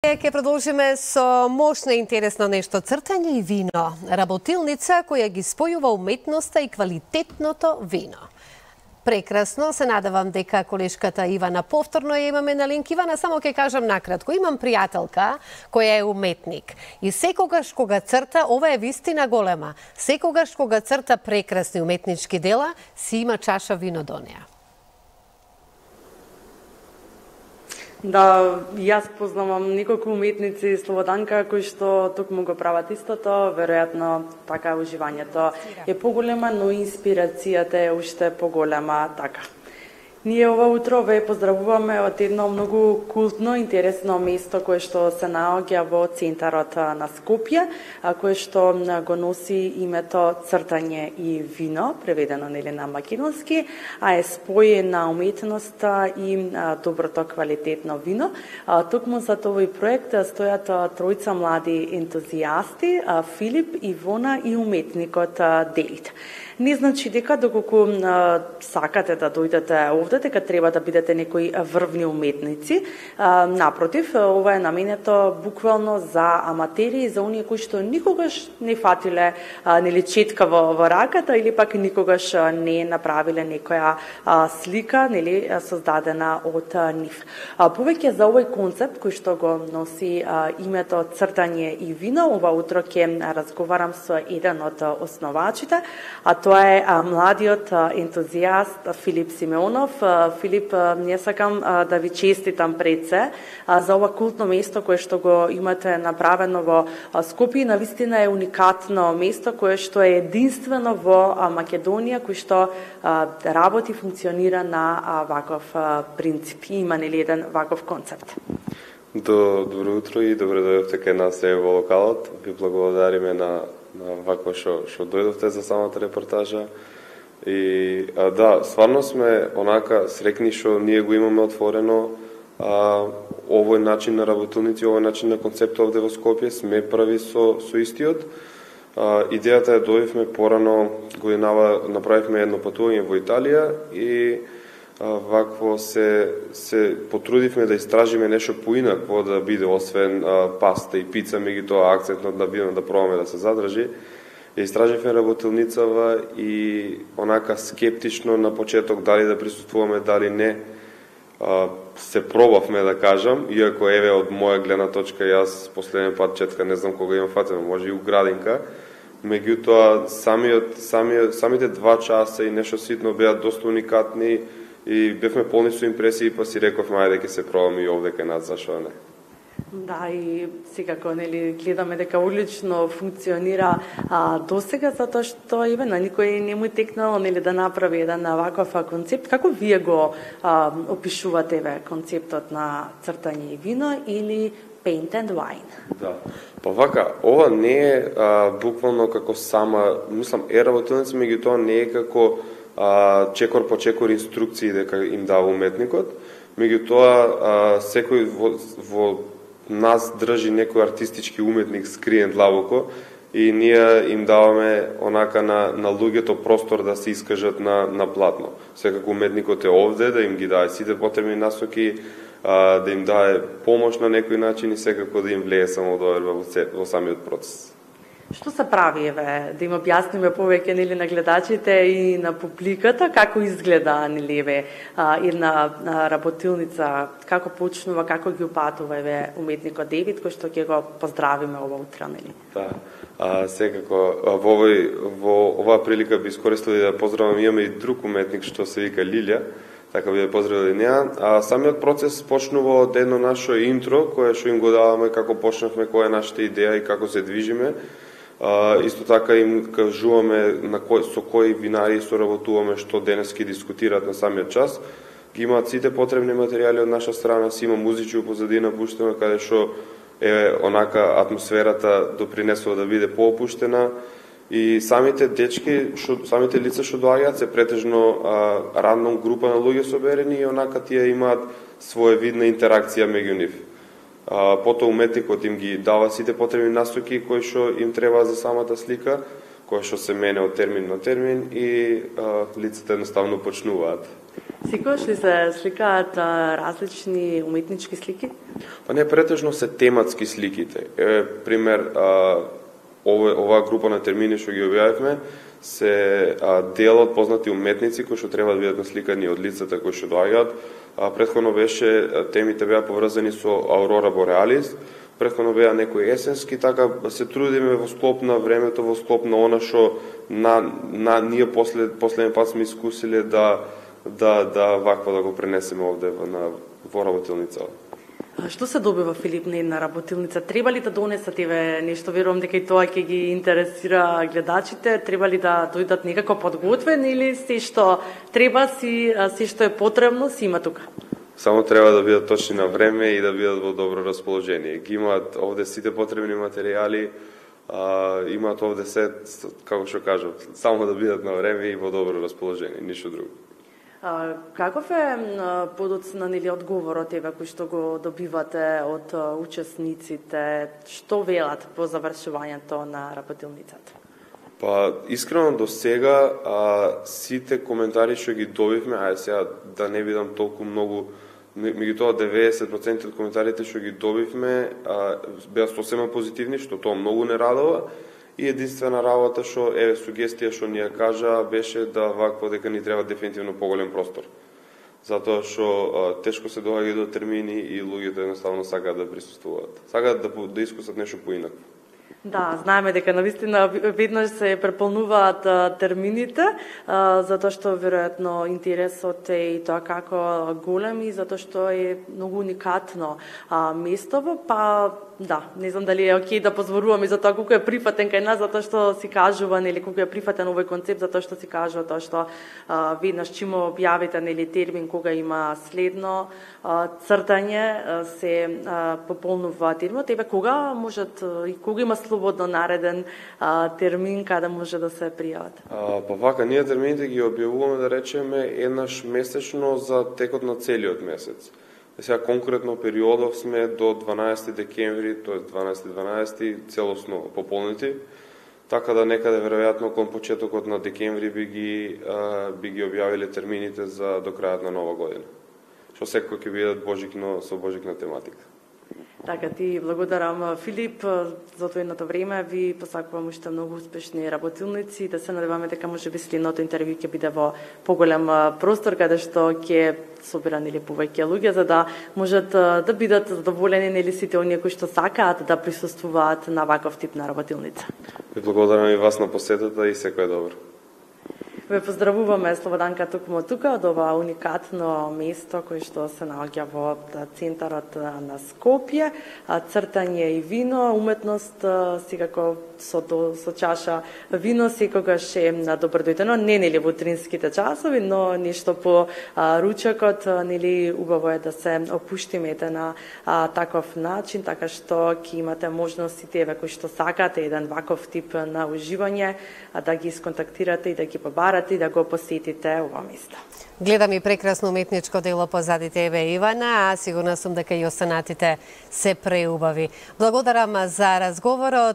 Ќе продолжиме со мощно и интересно нешто цртање и вино. Работилница која ги спојува уметноста и квалитетното вино. Прекрасно, се надевам дека колешката Ивана повторно ја имаме на линк. Ивана, само ќе кажам накратко. Имам пријателка која е уметник и секогаш кога црта, ова е вистина голема, секогаш кога црта прекрасни уметнички дела, си има чаша вино до неа. Да, јас познавам неколку уметници Слободанка кои што токму го прават истото, веројатно така уживањето е поголема, но инспирацијата е уште поголема така. Ние ова утро ве поздравуваме од едно многу култно, интересно место кое што се наоѓа во центарот на Скопје, кое што го носи името Цртање и вино, преведено на македонски, а е спој на уметноста и доброто квалитетно вино. Токму за овој проект стојат тројца млади ентузијасти, Филип, Ивона и уметникот Девид. Не значи дека доколку сакате да дојдете овде, дека треба да бидете некои врвни уметници. Напротив, ова е наменето буквално за аматери и за оние кои што никогаш не фатиле нели четка во раката или пак никогаш не направиле некоја слика нели создадена од нив. Повеќе за овој концепт кој што го носи името Цртање и вино, ова утро ќе разговарам со еден од основачите, а тоа е младиот ентузијаст Филип Симеонов. Филип, не сакам да ви честитам пред се за ова култно место кое што го имате направено во Скопје. Навистина е уникатно место кое што е единствено во Македонија, кој што работи, функционира на ваков принцип. Има нели еден ваков концепт. Добро утро и добро дојдовте кај нас во локалот. Ви благодариме на вакво што дојдовте за самата репортажа. И да, стварно сме онака срекни што ние го имаме отворено овој начин на работилници, овој начин на концепт овде во Скопје. Сме први со истиот. Идејата е дојдовме порано годинава, направивме едно патување во Италија и вакво се потрудивме да истражиме нешто поинакво да биде освен паста и пица, меѓутоа акцентот на вино да пробаме да се задржи. Истраживме работилницава и онака скептично на почеток дали да присуствуваме, дали не. Се пробавме да кажам, иако еве од моја гледна точка јас последен пат четка не знам кога имам фатено, може и у градинка. Меѓутоа самите 2 часа и нешто ситно беа доста уникатни и бевме полни со импресии, па си рековме ајде ќе се пробаме и овде кај нас, зашо не. Да, и секако нели гледаме дека одлично функционира досега, затоа што на никој не му текнало нели да направи еден ваков концепт. Како вие го опишувате концептот на Цртање и вино или Paint and Wine? Да. Па вака, ова не е буквално како сама, мислам, е работилница, меѓутоа не е како чекор по чекор инструкции дека им дава уметникот, меѓутоа секој во нас држи некој артистички уметник скриен длабоко и ние им даваме онака на луѓето простор да се искажат на платно. Секако уметникот е овде да им ги даде сите потребни насоки, да им даде помош на некој начин и секако да им влие самодоверба во самиот процес. Што се прави, да им објасниме повеќе нели на гледачите и на публиката како изгледа нели една работилница, како почнува, како ги упатува уметникот Девид, кој што ќе го поздравиме ова утро нели. Да. Секако во оваа прилика би искористил да поздравам, имаме и друг уметник што се вика Лилја, така би ја поздравил и неа. Самиот процес почнува од едно наше интро кое што им го даваме како почнавме, која е нашата идеја и како се движиме. Исто така им кажуваме со кои винари соработуваме, што денес ќе дискутираат на самиот час. Ги имаат сите потребни материјали од наша страна, си има музичи позадина пуштено, каде што е онака атмосферата допринесува да биде поопуштена. И самите дечки, самите лица што доаѓаат се претежно рандом група на луѓе соберени и онака тие имаат своевидна интеракција меѓу нив. Потоа уметникот им ги дава сите потребни насоки кои што им треба за самата слика, кои што се мене од термин на термин и лицата едноставно почнуваат. Секогаш ли се сликаат различни уметнички слики? Па не, претежно се тематски сликите. Пример, оваа група на термини што ги објавивме се дел од познати уметници кои што треба да бидат насликани од лицата кои што доаѓаат. Претходно темите беа поврзани со Аурора Бореалис, претходно беа некои есенски, така се трудиме во склоп на времето, во склоп на она што ние последен пат сме искусиле да вакво да го пренесеме овде во работилница. Што се добива, Филип, на една работилница? Треба ли да донесат нешто? Верувам дека и тоа ќе ги интересира гледачите. Треба ли да дојдат некако подготвен или се што треба се што е потребно си има тука? Само треба да бидат точни на време и да бидат во добро расположение. Ги имаат овде сите потребни материјали, имаат овде се, како што кажам, само да бидат на време и во добро расположение, ништо друго. Каков е подоцнен или одговорот кој што го добивате од учесниците? Што велат по завршувањето на работилницата? Па, искрено до сега, сите коментари што ги добивме, сега да не бидам толку многу, меѓутоа 90% од коментарите што ги добивме беа сосема позитивни, што тоа многу не радува. И единствена работа што сугестија што ни ја кажа беше да вакво дека ни треба дефинитивно поголем простор. Затоа што тешко се доаѓа до термини и луѓето едноставно сакаат да присуствуваат. Сакаат да искусат нешто поинакво. Да, знаеме дека навистина веднаш се преполнуваат термините, затоа што веројатно интересот е и тоа како голем и затоа што е многу уникатно местово, па да, не знам дали е окей да позворуваме за тоа колку е прифатен кај нас, затоа што си кажува, нели, колку е прифатен овој концепт, затоа што си кажува тоа што веднаш чим објавите, нели, термин кога има следно цртање, се пополнува терминот. Кога можат и кога има слободно нареден термин каде може да се пријават? Па вака, ние термините ги објавуваме, да речеме, еднаш месечно за текот на целиот месец. Сега конкретно периодов сме до 12 декември, тоа 12 целосно пополнети, така да некаде веројатно кон почетокот на декември би ги објавиле термините за до крајот на нова година. Што секој ќе бидат со божикна тематика. Така, ти благодарам, Филип, за одвоеното време. Ви посакувам уште многу успешни работилници и да се надеваме дека може би следното интервју ќе биде во поголем простор, каде што ќе собира нели повеќе луѓе за да можат да бидат задоволени нели сите оние кои што сакаат да присуствуваат на ваков тип на работилница. Ви благодарам и вас на посетата и секој добро. Ве поздравуваме, Слободанка, токму тука, од ова уникатно место кое што се наоѓа во центарот на Скопје. Цртање и вино, уметност, секако со чаша вино, секогаш е добро дојдено, не нели во утринските часови, но нешто по ручекот, нели убаво е да се опуштиме на таков начин, така што ќе имате можностите кои што сакате еден ваков тип на уживање, да ги сконтактирате и да ги побарате и да го посетите ова место. Гледам и прекрасно уметничко дело позади тебе, Ивана, а сигурна сум дека и останатите се преубави. Благодарам за разговорот.